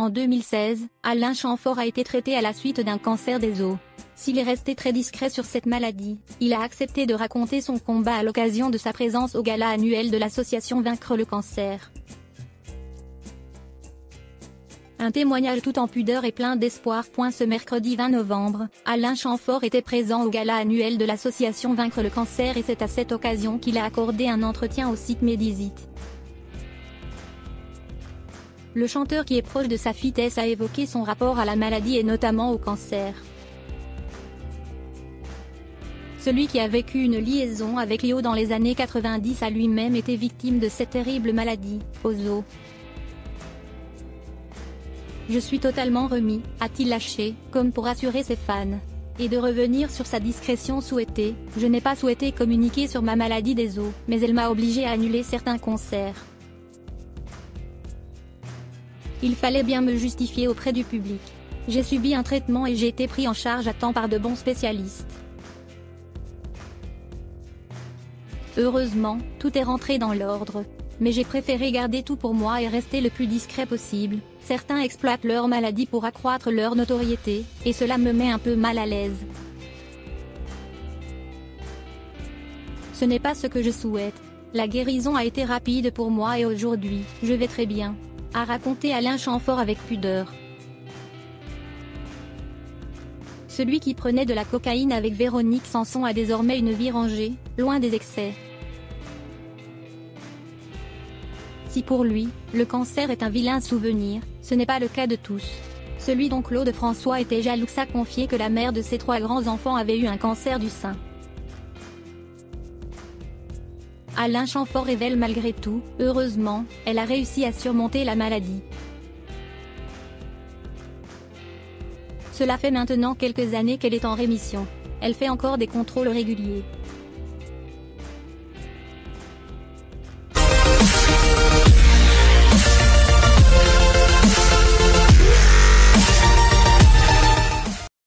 En 2016, Alain Chamfort a été traité à la suite d'un cancer des os. S'il est resté très discret sur cette maladie, il a accepté de raconter son combat à l'occasion de sa présence au gala annuel de l'association Vaincre le cancer. Un témoignage tout en pudeur et plein d'espoir. Ce mercredi 20 novembre, Alain Chamfort était présent au gala annuel de l'association Vaincre le cancer et c'est à cette occasion qu'il a accordé un entretien au site Medizit. Le chanteur qui est proche de sa fille Tess a évoqué son rapport à la maladie et notamment au cancer. Celui qui a vécu une liaison avec Léo dans les années 90 a lui-même été victime de cette terrible maladie, aux os. Je suis totalement remis, a-t-il lâché, comme pour rassurer ses fans. Et de revenir sur sa discrétion souhaitée, je n'ai pas souhaité communiquer sur ma maladie des os, mais elle m'a obligé à annuler certains concerts. Il fallait bien me justifier auprès du public. J'ai subi un traitement et j'ai été pris en charge à temps par de bons spécialistes. Heureusement, tout est rentré dans l'ordre. Mais j'ai préféré garder tout pour moi et rester le plus discret possible. Certains exploitent leur maladie pour accroître leur notoriété, et cela me met un peu mal à l'aise. Ce n'est pas ce que je souhaite. La guérison a été rapide pour moi et aujourd'hui, je vais très bien, a raconté Alain Chamfort avec pudeur. Celui qui prenait de la cocaïne avec Véronique Sanson a désormais une vie rangée, loin des excès. Si pour lui, le cancer est un vilain souvenir, ce n'est pas le cas de tous. Celui dont Claude François était jaloux a confié que la mère de ses 3 grands-enfants avait eu un cancer du sein. Alain Chamfort révèle malgré tout, heureusement, elle a réussi à surmonter la maladie. Cela fait maintenant quelques années qu'elle est en rémission. Elle fait encore des contrôles réguliers.